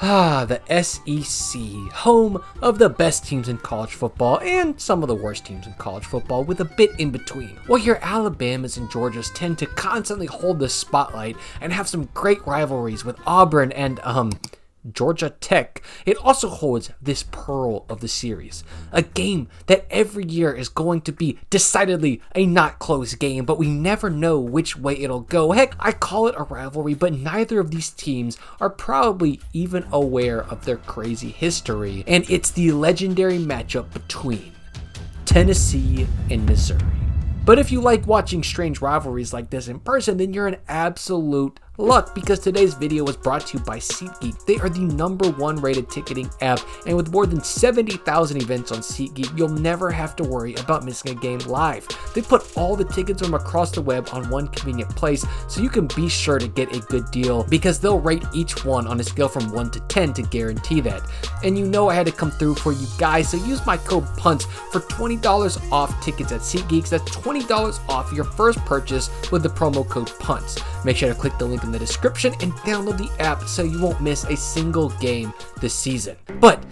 The SEC, home of the best teams in college football and some of the worst teams in college football with a bit in between. While your Alabamas and Georgias tend to constantly hold the spotlight and have some great rivalries with Auburn and, Georgia Tech, it also holds this pearl of the series. A game that every year is going to be decidedly a not close game, but we never know which way it'll go. Heck, I call it a rivalry, but neither of these teams are probably even aware of their crazy history, and it's the legendary matchup between Tennessee and Missouri. But if you like watching strange rivalries like this in person, then you're in absolute luck, because today's video was brought to you by SeatGeek. They are the #1 rated ticketing app, and with more than 70,000 events on SeatGeek, you'll never have to worry about missing a game live. They put all the tickets from across the web on one convenient place, so you can be sure to get a good deal, because they'll rate each one on a scale from 1 to 10 to guarantee that. And you know I had to come through for you guys, so use my code PUNTS for $20 off tickets at SeatGeek. That's $20 off your first purchase with the promo code PUNTS. Make sure to click the link in the description and download the app so you won't miss a single game this season. But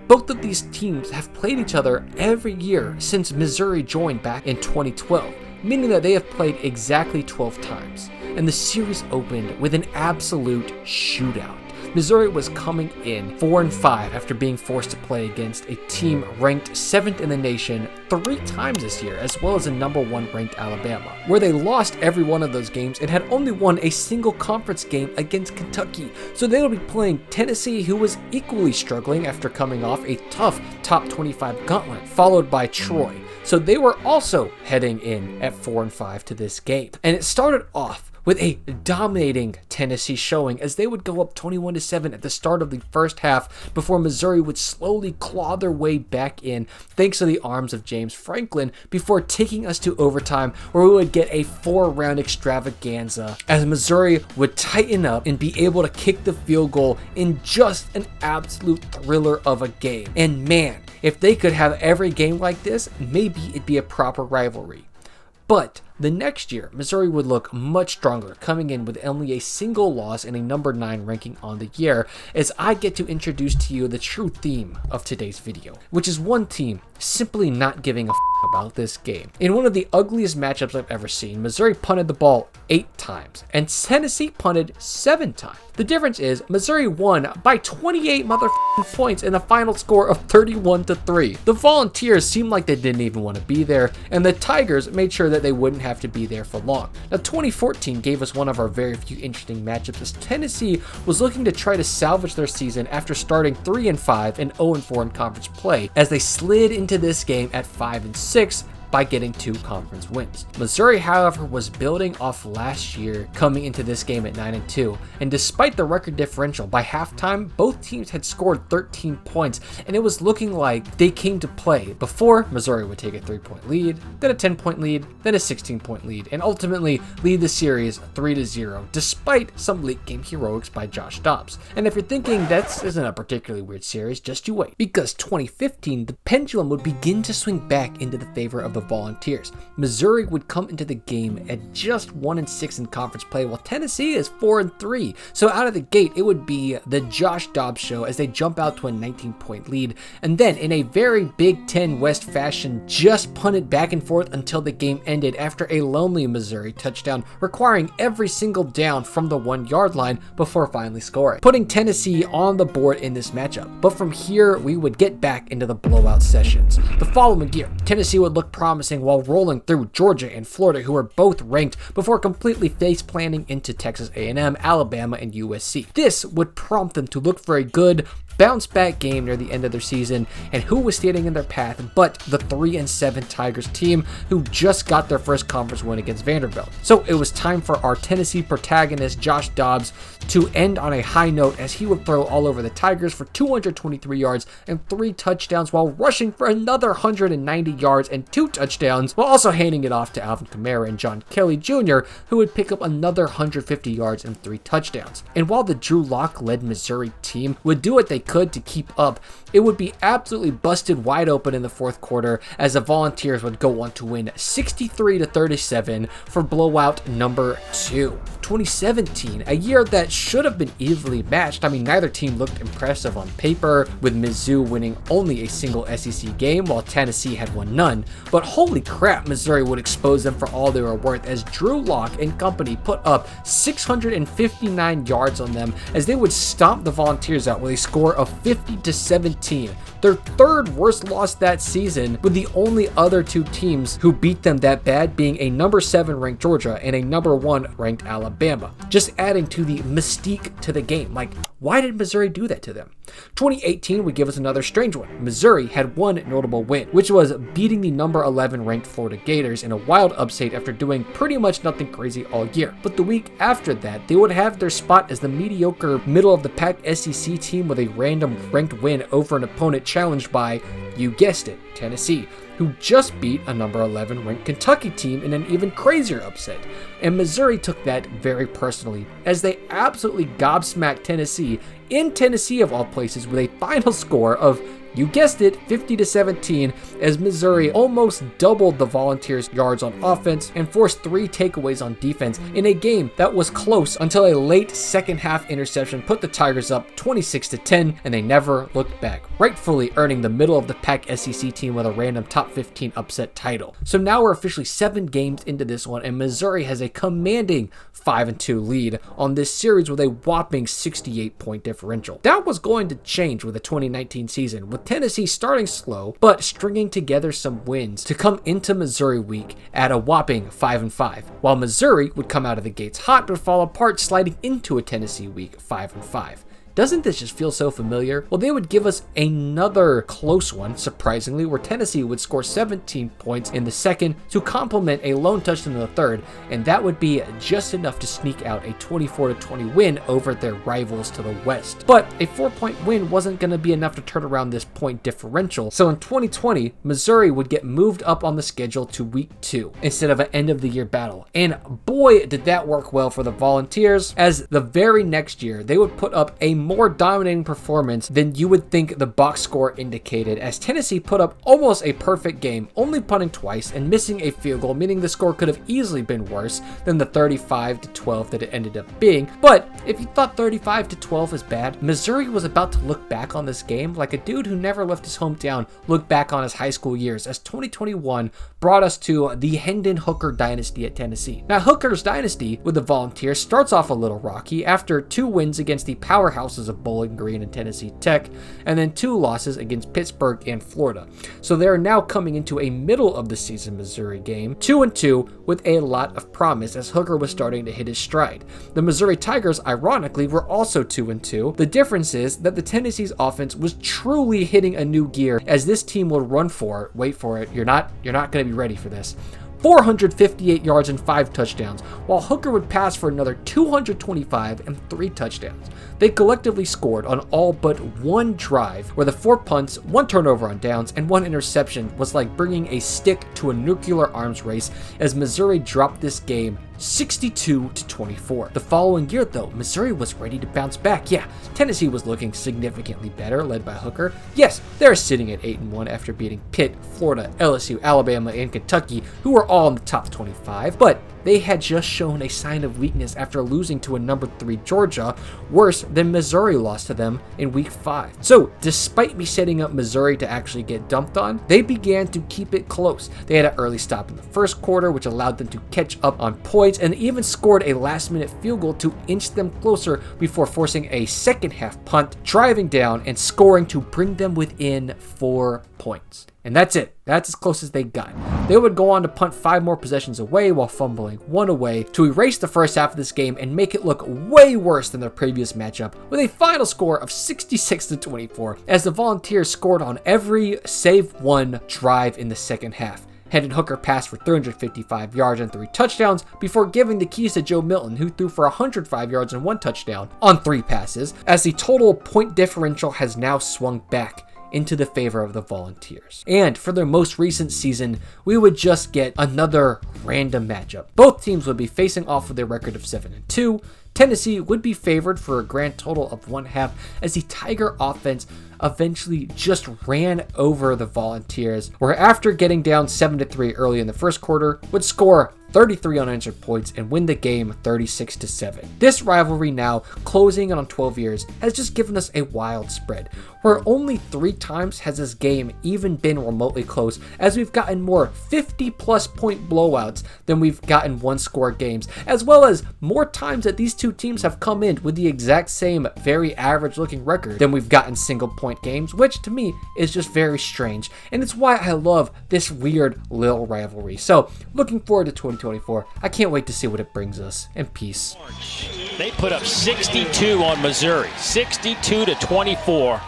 both of these teams have played each other every year since Missouri joined back in 2012, meaning that they have played exactly 12 times. And the series opened with an absolute shootout. Missouri was coming in 4-5 after being forced to play against a team ranked 7th in the nation 3 times this year, as well as a #1 ranked Alabama, where they lost every one of those games and had only won a single conference game against Kentucky. So they will be playing Tennessee, who was equally struggling after coming off a tough top 25 gauntlet, followed by Troy. So they were also heading in at 4-5 to this game. And it started off with a dominating Tennessee showing, as they would go up 21-7 at the start of the first half before Missouri would slowly claw their way back in thanks to the arms of James Franklin, before taking us to overtime, where we would get a 4-round extravaganza as Missouri would tighten up and be able to kick the field goal in just an absolute thriller of a game. And man, if they could have every game like this, maybe it'd be a proper rivalry. But the next year, Missouri would look much stronger, coming in with only a single loss and a #9 ranking on the year, as I get to introduce to you the true theme of today's video, which is one team simply not giving a about this game. In one of the ugliest matchups I've ever seen, Missouri punted the ball 8 times, and Tennessee punted 7 times. The difference is Missouri won by 28 points in a final score of 31-3. The Volunteers seemed like they didn't even want to be there, and the Tigers made sure that they wouldn't have to be there for long. Now, 2014 gave us one of our very few interesting matchups, as Tennessee was looking to try to salvage their season after starting 3-5 and 0-4 in conference play, as they slid into this game at 5-6 by getting 2 conference wins. Missouri, however, was building off last year, coming into this game at 9-2, and despite the record differential, by halftime, both teams had scored 13 points, and it was looking like they came to play before Missouri would take a 3-point lead, then a 10-point lead, then a 16-point lead, and ultimately lead the series 3-0, despite some late game heroics by Josh Dobbs. And if you're thinking that isn't a particularly weird series, just you wait, because 2015, the pendulum would begin to swing back into the favor of the Volunteers. Missouri would come into the game at just 1-6 in conference play, while Tennessee is 4-3. So out of the gate, it would be the Josh Dobbs show as they jump out to a 19-point lead, and then in a very Big Ten West fashion, just punted back and forth until the game ended after a lonely Missouri touchdown, requiring every single down from the 1-yard line before finally scoring, putting Tennessee on the board in this matchup. But from here, we would get back into the blowout sessions. The following year, Tennessee would look promising while rolling through Georgia and Florida, who were both ranked, before completely face planting into Texas A&M, Alabama, and USC. This would prompt them to look for a good bounce back game near the end of their season, and who was standing in their path but the 3-7 Tigers team, who just got their first conference win against Vanderbilt. So it was time for our Tennessee protagonist Josh Dobbs to end on a high note, as he would throw all over the Tigers for 223 yards and 3 touchdowns, while rushing for another 190 yards and 2 touchdowns, while also handing it off to Alvin Kamara and John Kelly Jr., who would pick up another 150 yards and 3 touchdowns. And while the Drew Lock led Missouri team would do what they could to keep up, it would be absolutely busted wide open in the fourth quarter as the Volunteers would go on to win 63-37 for blowout number 2. 2017, a year that should have been evenly matched. I mean, neither team looked impressive on paper, with Mizzou winning only a single SEC game while Tennessee had won none. But holy crap, Missouri would expose them for all they were worth as Drew Lock and company put up 659 yards on them as they would stomp the Volunteers out with a score of 50-17. Their third worst loss that season, with the only other two teams who beat them that bad being a number 7 ranked Georgia and a number 1 ranked Alabama. Just adding to the mystique to the game. Like, why did Missouri do that to them? 2018 would give us another strange one. Missouri had one notable win, which was beating the number 11 ranked Florida Gators in a wild upset after doing pretty much nothing crazy all year. But the week after that, they would have their spot as the mediocre middle of the pack SEC team with a random ranked win over an opponent challenged by, you guessed it, Tennessee, who just beat a number 11 ranked Kentucky team in an even crazier upset. And Missouri took that very personally, as they absolutely gobsmacked Tennessee, in Tennessee of all places, with a final score of, you guessed it, 50-17, as Missouri almost doubled the Volunteers' yards on offense and forced 3 takeaways on defense in a game that was close until a late second half interception put the Tigers up 26-10, and they never looked back, rightfully earning the middle of the pack SEC team with a random top 15 upset title. So now we're officially 7 games into this one, and Missouri has a commanding 5-2 lead on this series with a whopping 68-point differential. That was going to change with the 2019 season, with Tennessee starting slow, but stringing together some wins to come into Missouri week at a whopping 5-5, while Missouri would come out of the gates hot but fall apart, sliding into a Tennessee week 5-5. Doesn't this just feel so familiar? Well, they would give us another close one, surprisingly, where Tennessee would score 17 points in the second to complement a lone touchdown in the third, and that would be just enough to sneak out a 24-20 win over their rivals to the west. But a 4-point win wasn't going to be enough to turn around this point differential, so in 2020, Missouri would get moved up on the schedule to week 2 instead of an end-of-the-year battle. And boy, did that work well for the Volunteers, as the very next year, they would put up a more dominating performance than you would think the box score indicated, as Tennessee put up almost a perfect game, only punting twice and missing a field goal, meaning the score could have easily been worse than the 35-12 that it ended up being. But if you thought 35-12 is bad, Missouri was about to look back on this game like a dude who never left his hometown looked back on his high school years, as 2021 brought us to the Hendon Hooker dynasty at Tennessee. Now, Hooker's dynasty with the Volunteers starts off a little rocky after 2 wins against the powerhouses of Bowling Green and Tennessee Tech, and then 2 losses against Pittsburgh and Florida. So they are now coming into a middle of the season Missouri game, 2-2, with a lot of promise as Hooker was starting to hit his stride. The Missouri Tigers, ironically, were also 2-2. The difference is that the Tennessee's offense was truly hitting a new gear, as this team would run for, wait for it, you're not going to be ready for this, 458 yards and 5 touchdowns, while Hooker would pass for another 225 and 3 touchdowns. They collectively scored on all but 1 drive, where the 4 punts, 1 turnover on downs, and 1 interception was like bringing a stick to a nuclear arms race, as Missouri dropped this game 62-24. The following year, though, Missouri was ready to bounce back. Yeah, Tennessee was looking significantly better, led by Hooker. Yes, they're sitting at 8-1 after beating Pitt, Florida, LSU, Alabama, and Kentucky, who were all in the top 25, but they had just shown a sign of weakness after losing to a number 3 Georgia, worse than Missouri lost to them in week 5. So, despite me setting up Missouri to actually get dumped on, they began to keep it close. They had an early stop in the first quarter, which allowed them to catch up on points, and even scored a last-minute field goal to inch them closer before forcing a second-half punt, driving down and scoring to bring them within 4 points. And that's it. That's as close as they got. They would go on to punt 5 more possessions away while fumbling 1 away to erase the first half of this game and make it look way worse than their previous matchup, with a final score of 66-24, as the Volunteers scored on every save 1 drive in the second half. Hendon Hooker passed for 355 yards and 3 touchdowns before giving the keys to Joe Milton, who threw for 105 yards and 1 touchdown on 3 passes, as the total point differential has now swung back into the favor of the Volunteers. And for their most recent season, we would just get another random matchup. Both teams would be facing off with a record of 7-2. Tennessee would be favored for a grand total of 1/2 as the Tiger offense eventually just ran over the Volunteers, where after getting down 7-3 early in the first quarter, would score 33 unanswered points and win the game 36-7. This rivalry, now closing on 12 years, has just given us a wild spread, where only 3 times has this game even been remotely close, as we've gotten more 50-plus point blowouts than we've gotten one-score games, as well as more times that these two teams have come in with the exact same very average-looking record than we've gotten single-point games, which to me is just very strange, and it's why I love this weird little rivalry. So, looking forward to 2024. I can't wait to see what it brings us, and peace. They put up 62 on Missouri, 62-24.